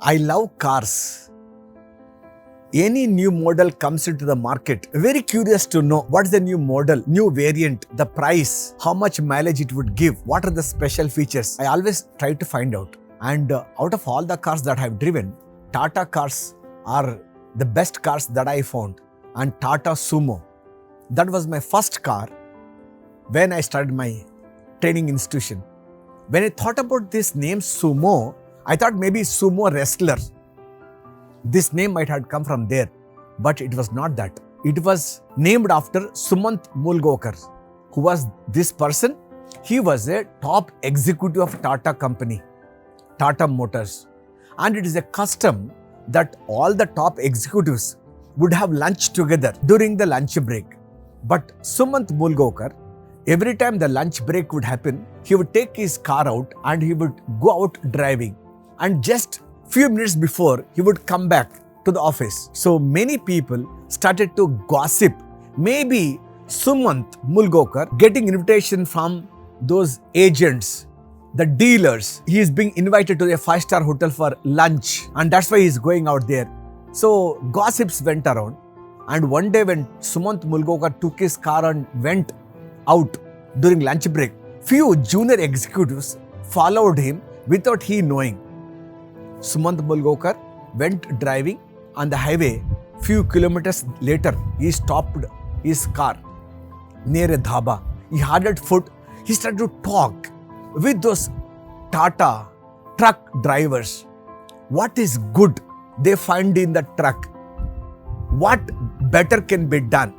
I love cars. Any new model comes into the market. Very curious to know what's the new model, new variant, the price, how much mileage it would give, what are the special features. I always try to find out. And out of all the cars that I've driven, Tata cars are the best cars that I found. And Tata Sumo. That was my first car when I started my training institution. When I thought about this name Sumo, I thought maybe sumo wrestler. This name might have come from there, but it was not that. It was named after Sumant Moolgaokar. Who was this person? He was a top executive of Tata company, Tata Motors. And it is a custom that all the top executives would have lunch together during the lunch break. But Sumant Moolgaokar, every time the lunch break would happen, he would take his car out and he would go out driving. And just few minutes before, he would come back to the office. So many people started to gossip. Maybe Sumant Moolgaokar getting invitation from those agents, the dealers. He is being invited to a 5-star hotel for lunch and that's why he is going out there. So gossips went around. And one day when Sumant Moolgaokar took his car and went out during lunch break, few junior executives followed him without he knowing. Sumant Moolgaokar went driving on the highway. Few kilometers later, he stopped his car near a dhaba. He had at foot. He started to talk with those Tata truck drivers. What is good they find in the truck? What better can be done?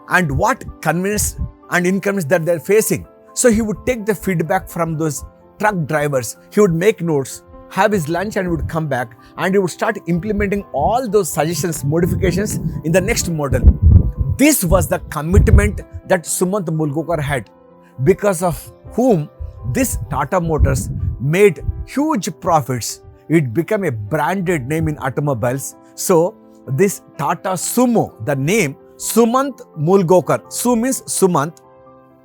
And what convenience and inconvenience that they're facing. So he would take the feedback from those truck drivers. He would make notes, have his lunch and would come back and he would start implementing all those suggestions, modifications in the next model. This was the commitment that Sumant Moolgaokar had, because of whom this Tata Motors made huge profits. It became a branded name in automobiles. So this Tata Sumo, the name Sumant Moolgaokar. Su means Sumant.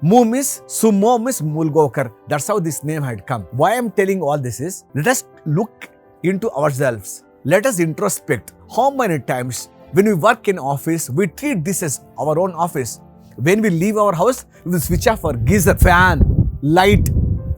Mu means Sumo means Moolgaokar. That's how this name had come. Why I'm telling all this is, let us look into ourselves. Let us introspect. How many times when we work in office, we treat this as our own office. When we leave our house, we will switch off our geyser, fan, light.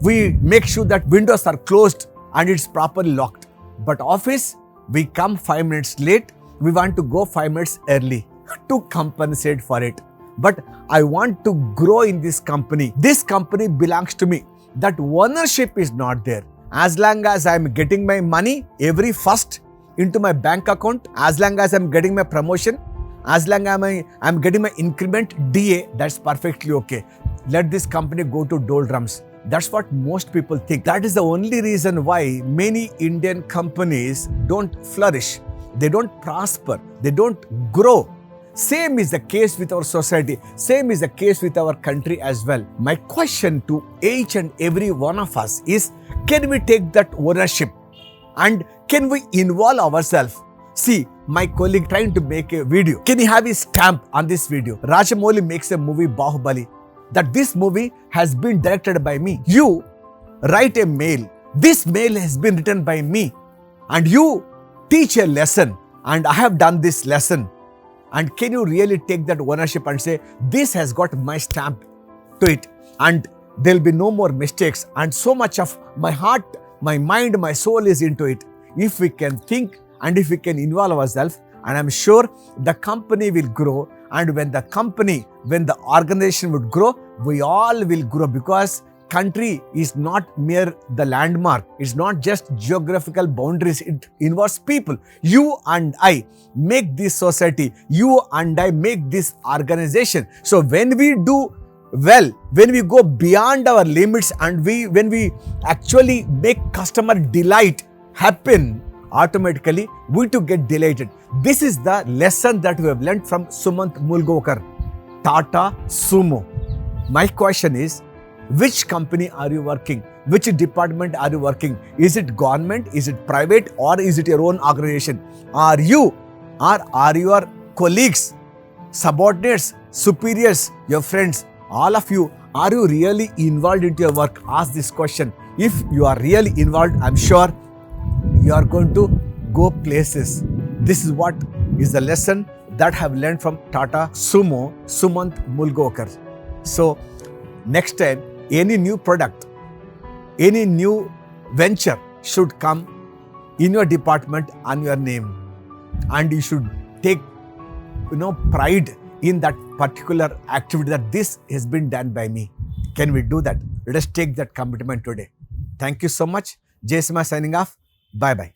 We make sure that windows are closed and it's properly locked. But office, we come 5 minutes late. We want to go 5 minutes early to compensate for it. But I want to grow in this company. This company belongs to me. That ownership is not there. As long as I'm getting my money every first into my bank account, as long as I'm getting my promotion, as long as I'm getting my increment, DA, that's perfectly okay. Let this company go to doldrums. That's what most people think. That is the only reason why many Indian companies don't flourish. They don't prosper. They don't grow. Same is the case with our society. Same is the case with our country as well. My question to each and every one of us is, can we take that ownership and can we involve ourselves? See, my colleague trying to make a video. Can he have his stamp on this video? Rajamouli makes a movie Bahubali. That this movie has been directed by me. You write a mail. This mail has been written by me. And you teach a lesson. And I have done this lesson. And can you really take that ownership and say, this has got my stamp to it and there'll be no more mistakes and so much of my heart, my mind, my soul is into it. If we can think and if we can involve ourselves, and I'm sure the company will grow, and when the organization would grow, we all will grow, because country is not mere the landmark. It's not just geographical boundaries. It involves people. You and I make this society. You and I make this organization. So when we do well, when we go beyond our limits and when we actually make customer delight happen, automatically we too get delighted. This is the lesson that we have learned from Sumant Moolgaokar, Tata Sumo. My question is, which company are you working? Which department are you working? Is it government? Is it private? Or is it your own organization? Are your colleagues, subordinates, superiors, your friends, all of you, are you really involved into your work? Ask this question. If you are really involved, I'm sure you are going to go places. This is what is the lesson that I have learned from Tata Sumo, Sumant Moolgaokar. So next time, any new product, any new venture should come in your department on your name, and you should take pride in that particular activity, that this has been done by me. Can we do that? Let us take that commitment today. Thank you so much. Jayasimha signing off. Bye bye.